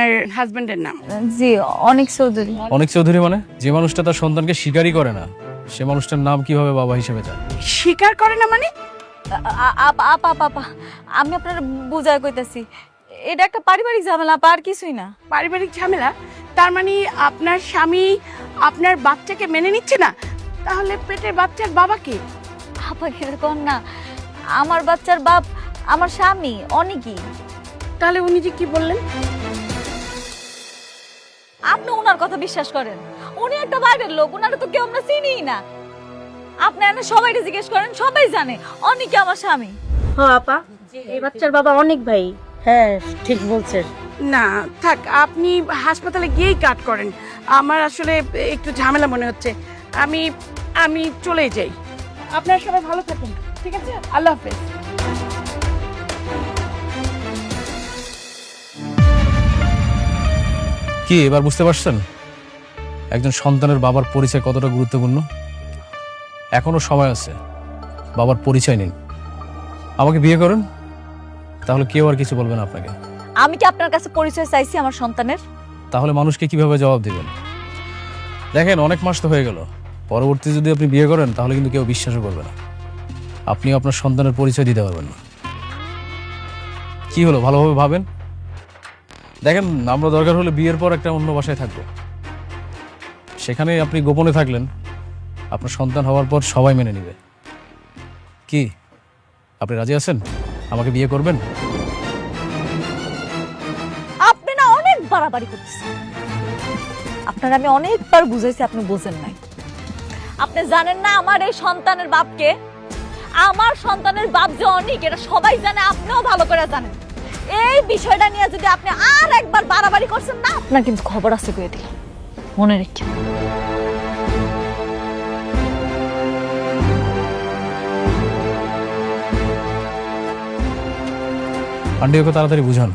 আপনার হাজবেন্ডের নাম? জি, অনেক চৌধুরী। অনেক চৌধুরী মানে? যে মানুষটা তার সন্তানকে স্বীকারই করে না, সে মানুষটার নাম কিভাবে বাবা হিসেবে যায়? স্বীকার করে না মানে? আপা, আমি আপনার বুঝায় কইতাছি, এটা একটা পারিবারিক ঝামেলা, আপা, আর কিছুই না। পারিবারিক ঝামেলা? তার মানে আপনার স্বামী আপনার বাচ্চাকে মেনে নিচ্ছে না? তাহলে পেটের বাচ্চার বাবাকে? আপা কিরকম না, আমার বাচ্চার বাপ আমার স্বামী অনেকই। তাহলে উনি যে কি বললেন? আপনি ওনার কথা বিশ্বাস করেন? উনি একটা বাইরের লোক, ওনারা তো কেউ আমরা চিনিই না। আপনি এনে সবাইকে জিজ্ঞেস করেন, সবাই জানে অনেকে আমার স্বামী। হ্যাঁ আপা, এই বাচ্চার বাবা অনেক ভাই। হ্যাঁ ঠিক বলছেন। না থাক, আপনি হাসপাতালে গিয়েই কাট করেন। আমার আসলে একটু ঝামেলা মনে হচ্ছে। আমি আমি চলেই যাই। আপনারা সবাই ভালো থাকুন, ঠিক আছে? আল্লাহ হাফেজ। কি এবার বুঝতে পারছেন একজন সন্তানের বাবার পরিচয় কতটা গুরুত্বপূর্ণ? এখনো সময় আছে, বাবার পরিচয় নিন, আমাকে বিয়ে করেন, তাহলে কেউ আর কিছু বলবে না আপনাকে। আমি কি আপনার কাছে পরিচয় চাইছি আমার সন্তানের? তাহলে মানুষকে কিভাবে জবাব দিবেন? দেখেন, অনেক মাস তো হয়ে গেল, পরবর্তী যদি আপনি বিয়ে করেন তাহলে কিন্তু কেউ বিশ্বাসও করবে না, আপনি আপনার সন্তানের পরিচয় দিতে পারবেন না। কি হলো, ভালোভাবে ভাবেন। দেখেন, আমরা দরকার হলে বিয়ের পর একটা অন্য বাসায় থাকবো, সেখানে আপনি গোপনে থাকলেন, আপনার সন্তান হওয়ার পর সবাই মেনে নেবে। কি আপনি রাজি আছেন? আমাকে বিয়ে করবেন? আপনি না অনেক বাড়াবাড়ি করতেছেন। আপনার আমি অনেকবার বুঝাইছি, আপনি বোঝেন নাই। আপনি জানেন না আমার এই সন্তানের বাপকে? আমার সন্তানের বাপ যে অনেক, এটা সবাই জানে, আপনিও ভালো করে জানেন। এই বিষয়টা নিয়ে যদি আপনি আর একবার বাড়াবাড়ি করছেন না, আপনার কিন্তু খবর আছে কয়ে দিলাম, মনে রেখে। আন্টি, ওকে তাড়াতাড়ি বুঝান,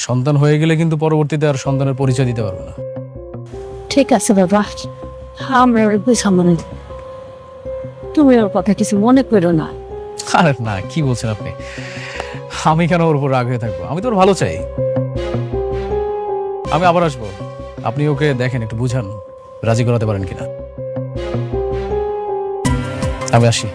সন্তান হয়ে গেলে কিন্তু পরবর্তীতে আর সন্তানের পরিচয় দিতে পারবে না। ঠিক আছে বাবা, আমরা বুঝাবো। তুমি ওর কথা কিছু মনে করো না। আরে না, কি বলছেন আপনি? আমি কেন ওর উপর রাগ হয়ে থাকবো? আমি তো ওর ভালো চাই। আমি আবার আসবো, আপনি ওকে দেখেন, একটু বুঝান, রাজি করাতে পারেন কিনা। আমি আসি।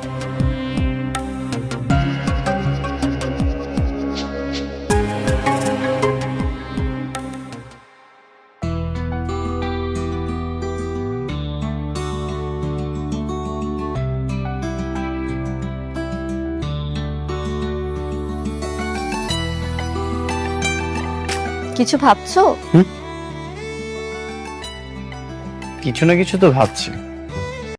কিছু ভাবছো? কিছু না কিছু তো ভাবছি।